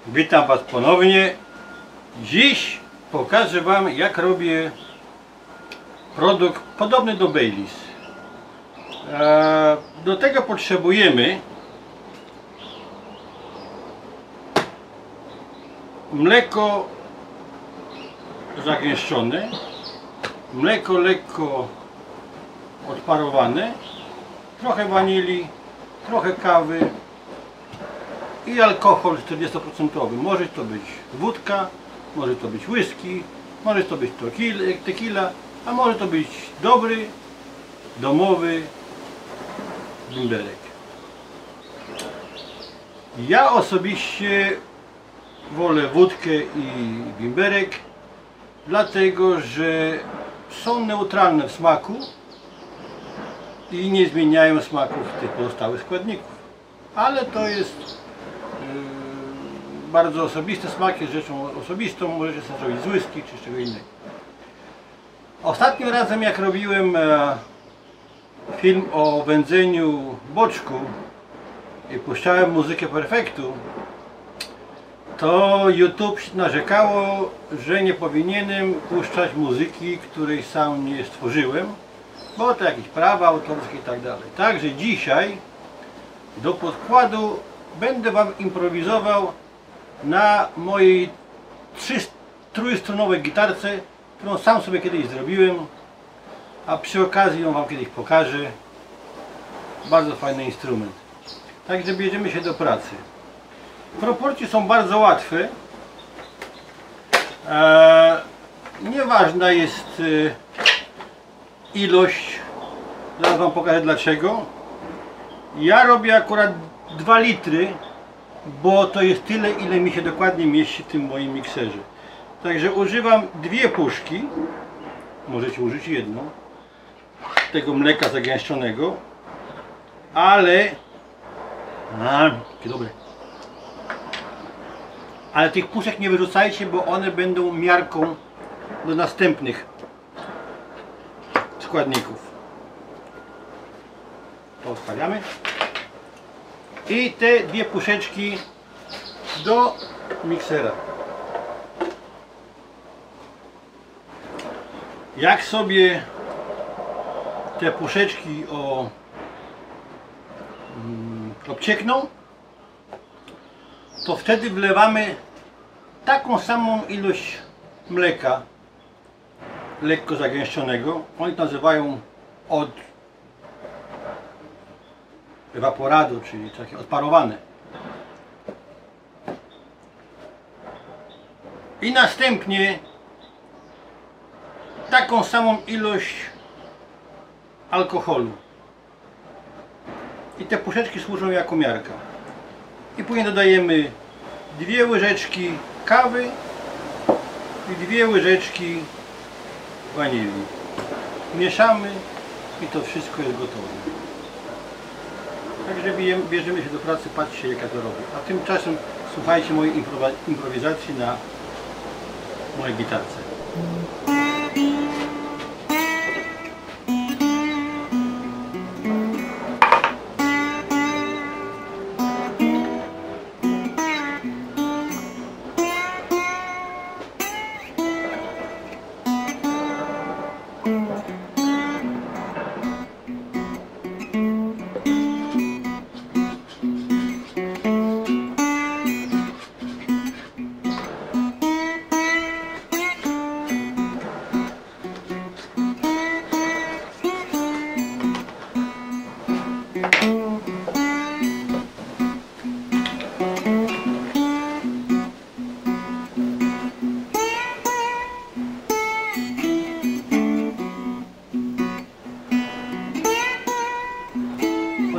Witam Was ponownie. Dziś pokażę Wam, jak robię produkt podobny do Baileys. Do tego potrzebujemy mleko zagęszczone, mleko lekko odparowane, trochę wanilii, trochę kawy i alkohol 40%. Może to być wódka, może to być whisky, może to być tequila, a może to być dobry, domowy bimberek. Ja osobiście wolę wódkę i bimberek, dlatego że są neutralne w smaku i nie zmieniają smaków tych pozostałych składników. Ale to jest bardzo osobisty smak, jest rzeczą osobistą, możecie sobie zrobić z whisky czy z czego innego. Ostatnim razem, jak robiłem film o wędzeniu boczku i puszczałem muzykę perfektu, to YouTube narzekało, że nie powinienem puszczać muzyki, której sam nie stworzyłem, bo to jakieś prawa autorskie i tak dalej. Także dzisiaj do podkładu będę Wam improwizował na mojej trójstrunowej gitarce, którą sam sobie kiedyś zrobiłem, a przy okazji ją Wam kiedyś pokażę. Bardzo fajny instrument. Także bierzemy się do pracy. Proporcje są bardzo łatwe. Nieważna jest ilość. Zaraz Wam pokażę dlaczego. Ja robię akurat 2 litry, bo to jest tyle, ile mi się dokładnie mieści w tym moim mikserze. Także używam 2 puszki, możecie użyć jedną, tego mleka zagęszczonego, ale dobre. Ale tych puszek nie wyrzucajcie, bo one będą miarką do następnych składników. To odstawiamy. I te 2 puszeczki do miksera. Jak sobie te puszeczki obciekną, to wtedy wlewamy taką samą ilość mleka lekko zagęszczonego. Oni to nazywają od ewaporado, czyli takie odparowane. I następnie taką samą ilość alkoholu. I te puszeczki służą jako miarka. I później dodajemy 2 łyżeczki kawy i 2 łyżeczki wanilii. Mieszamy i to wszystko jest gotowe. Także bierzemy się do pracy, patrzcie jak ja to robię. A tymczasem słuchajcie mojej improwizacji na mojej gitarce.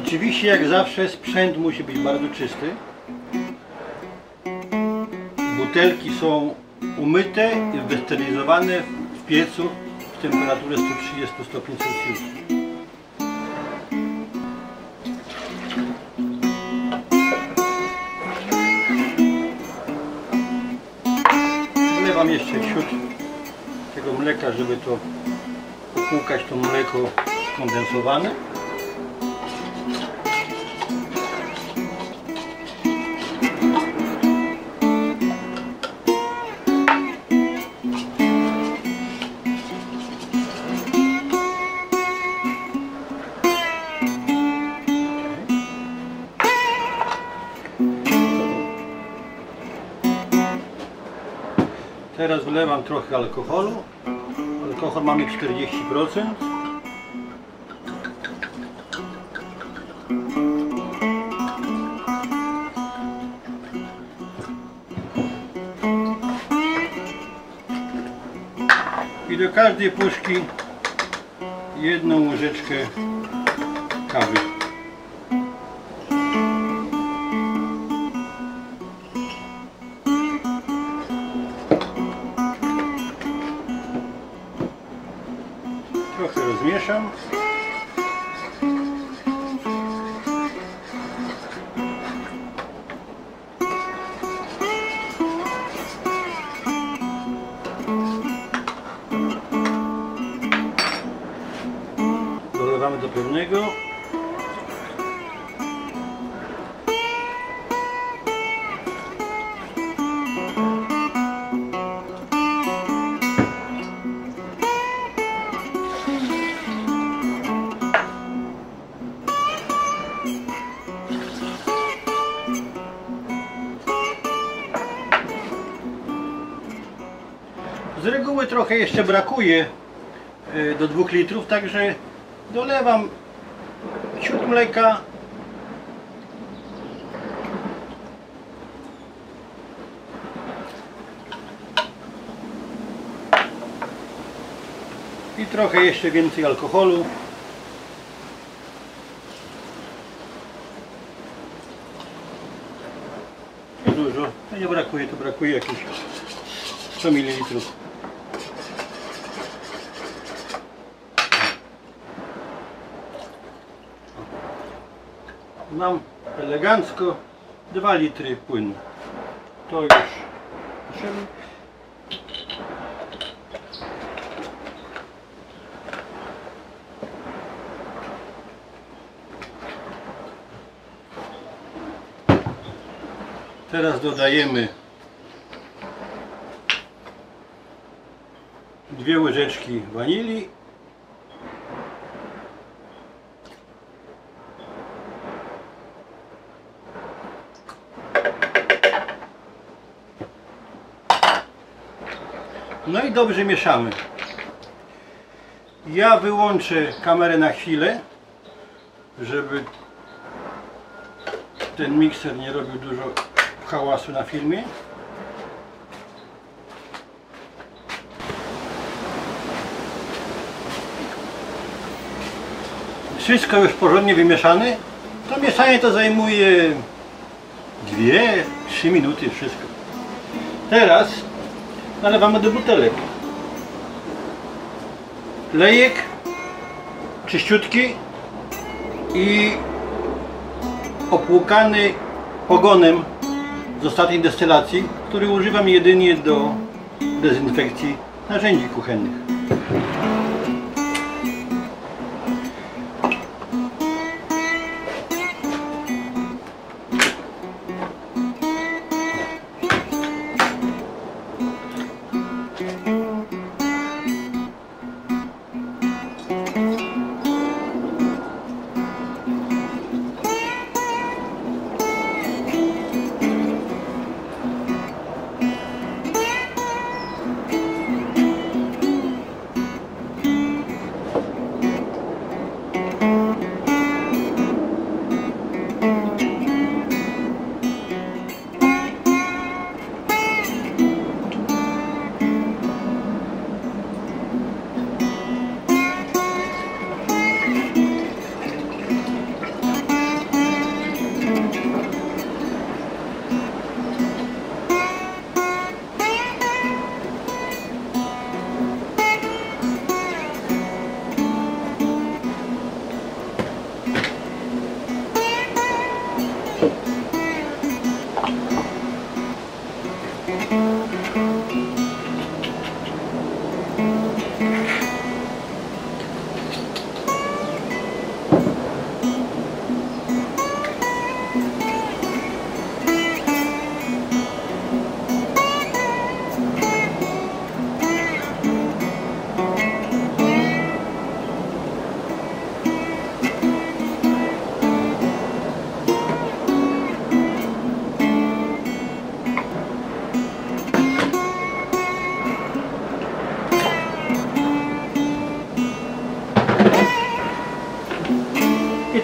Oczywiście, jak zawsze, sprzęt musi być bardzo czysty. Butelki są umyte i wysterylizowane w piecu w temperaturze 130 stopni Celsjusza. Wlewam jeszcze wśród tego mleka, żeby to upłukać to mleko skondensowane. Teraz wlewam trochę alkoholu. Alkohol mamy 40%. I do każdej puszki jedną łyżeczkę kawy. Trochę rozmieszam. Dolewamy do pełnego. Z reguły trochę jeszcze brakuje do 2 litrów, także dolewam ciut mleka. I trochę jeszcze więcej alkoholu. Dużo, to nie brakuje, to brakuje jakieś 100 ml. Mam elegancko 2 litry płynu. To już potrzebne. Teraz dodajemy 2 łyżeczki wanilii. No i dobrze mieszamy. Ja wyłączę kamerę na chwilę, żeby ten mikser nie robił dużo hałasu na filmie. Wszystko już porządnie wymieszane. To mieszanie to zajmuje 2-3 minuty, wszystko. Teraz nalewamy do butelek. Lejek czyściutki i opłukany ogonem z ostatniej destylacji, który używam jedynie do dezynfekcji narzędzi kuchennych.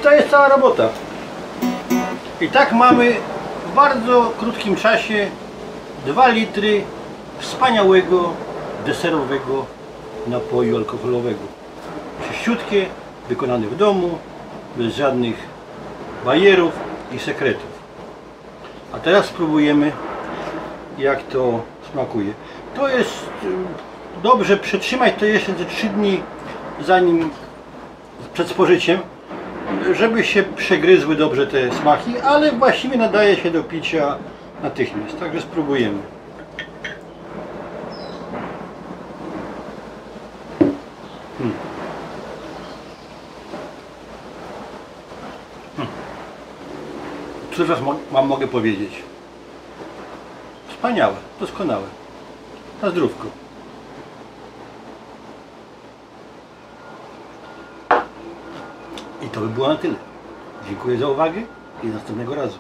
to jest cała robota. I tak mamy w bardzo krótkim czasie 2 litry wspaniałego, deserowego napoju alkoholowego. Czyściutkie, wykonane w domu, bez żadnych bajerów i sekretów. A teraz spróbujemy, jak to smakuje. To jest dobrze przetrzymać to jeszcze te 3 dni przed spożyciem, żeby się przegryzły dobrze te smaki, ale właściwie nadaje się do picia natychmiast. Także spróbujemy. Co teraz mogę powiedzieć? Wspaniałe, doskonałe. Na zdrówko. I to by było na tyle. Dziękuję za uwagę i do następnego razu.